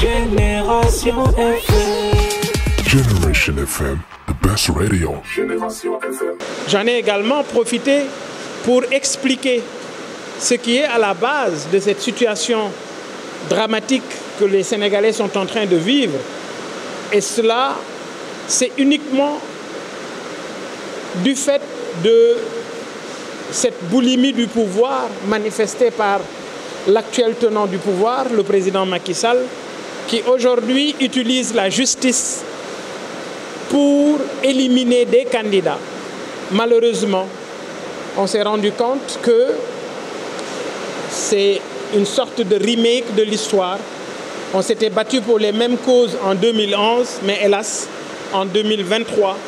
Génération FM. Generation FM, the best radio. Génération FM. J'en ai également profité pour expliquer ce qui est à la base de cette situation dramatique que les Sénégalais sont en train de vivre. Et cela, c'est uniquement du fait de cette boulimie du pouvoir manifestée par l'actuel tenant du pouvoir, le président Macky Sall, qui aujourd'hui utilise la justice pour éliminer des candidats. Malheureusement, on s'est rendu compte que c'est une sorte de remake de l'histoire. On s'était battu pour les mêmes causes en 2011, mais hélas, en 2023,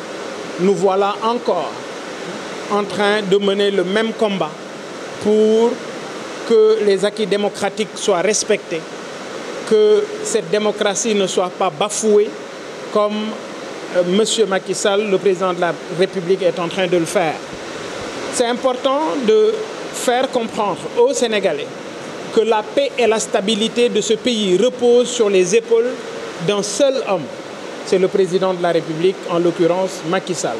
nous voilà encore en train de mener le même combat pour que les acquis démocratiques soient respectés, que cette démocratie ne soit pas bafouée comme M. Macky Sall, le président de la République, est en train de le faire. C'est important de faire comprendre aux Sénégalais que la paix et la stabilité de ce pays reposent sur les épaules d'un seul homme. C'est le président de la République, en l'occurrence Macky Sall.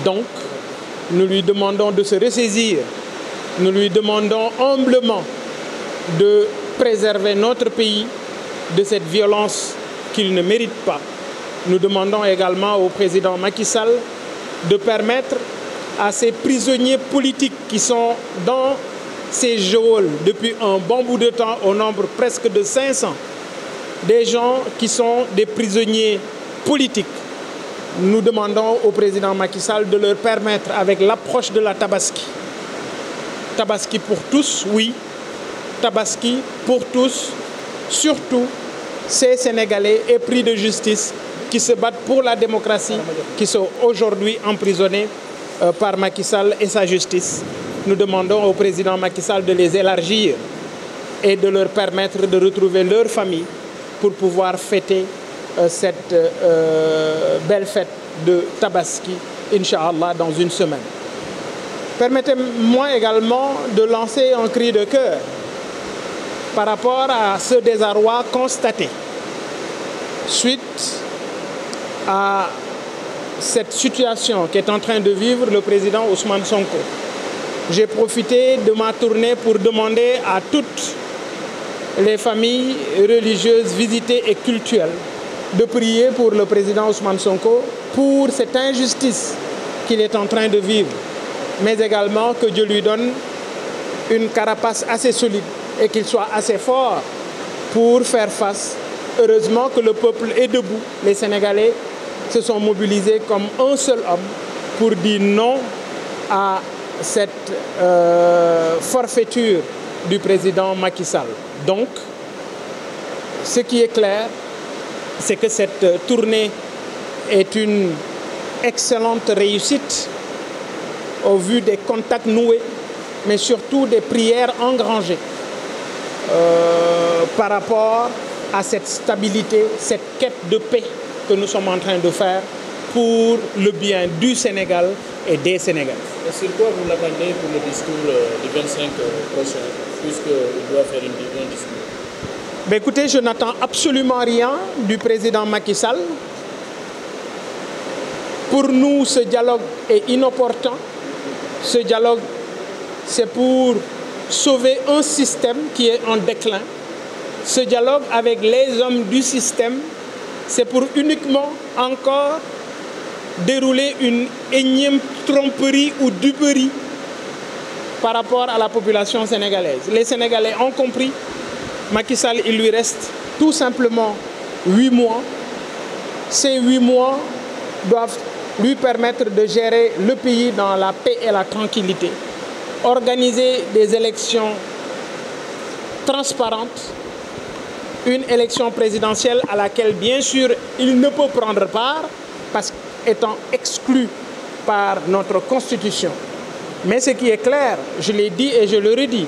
Donc, nous lui demandons de se ressaisir. Nous lui demandons humblement de préserver notre pays de cette violence qu'il ne mérite pas. Nous demandons également au président Macky Sall de permettre à ces prisonniers politiques qui sont dans ces geôles depuis un bon bout de temps, au nombre presque de 500, des gens qui sont des prisonniers politiques. Nous demandons au président Macky Sall de leur permettre, avec l'approche de la Tabaski, Tabaski pour tous, oui, Tabaski pour tous, surtout ces Sénégalais épris de justice qui se battent pour la démocratie, qui sont aujourd'hui emprisonnés par Macky Sall et sa justice. Nous demandons au président Macky Sall de les élargir et de leur permettre de retrouver leur famille pour pouvoir fêter cette belle fête de Tabaski, Inch'Allah, dans une semaine. Permettez-moi également de lancer un cri de cœur par rapport à ce désarroi constaté suite à cette situation qu'est en train de vivre le président Ousmane Sonko. J'ai profité de ma tournée pour demander à toutes les familles religieuses visitées et cultuelles de prier pour le président Ousmane Sonko, pour cette injustice qu'il est en train de vivre, mais également que Dieu lui donne une carapace assez solide et qu'il soit assez fort pour faire face. Heureusement que le peuple est debout. Les Sénégalais se sont mobilisés comme un seul homme pour dire non à cette forfaiture du président Macky Sall. Donc, ce qui est clair, c'est que cette tournée est une excellente réussite au vu des contacts noués, mais surtout des prières engrangées par rapport à cette stabilité, cette quête de paix que nous sommes en train de faire pour le bien du Sénégal et des Sénégalais. Et sur quoi vous l'attendez pour le discours du 25 prochain, puisqu'il doit faire un discours? Ben écoutez, je n'attends absolument rien du président Macky Sall. Pour nous, ce dialogue est inopportun. Ce dialogue, c'est pour sauver un système qui est en déclin. Ce dialogue avec les hommes du système, c'est pour uniquement encore dérouler une énième tromperie ou duperie par rapport à la population sénégalaise. Les Sénégalais ont compris. Macky Sall, il lui reste tout simplement 8 mois. Ces 8 mois doivent lui permettre de gérer le pays dans la paix et la tranquillité. Organiser des élections transparentes, une élection présidentielle à laquelle, bien sûr, il ne peut prendre part, parce qu'étant exclu par notre Constitution. Mais ce qui est clair, je l'ai dit et je le redis,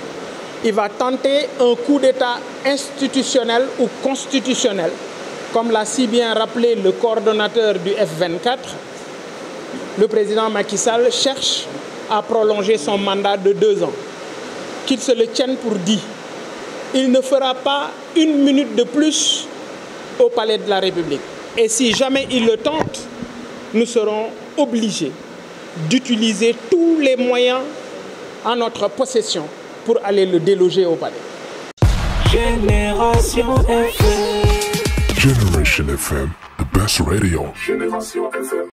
il va tenter un coup d'État institutionnel ou constitutionnel. Comme l'a si bien rappelé le coordonnateur du F24, le président Macky Sall cherche à prolonger son mandat de 2 ans. Qu'il se le tienne pour dit. Il ne fera pas une minute de plus au palais de la République. Et si jamais il le tente, nous serons obligés d'utiliser tous les moyens en notre possession pour aller le déloger au palais. Génération FM. Generation FM, the best radio. Génération FM.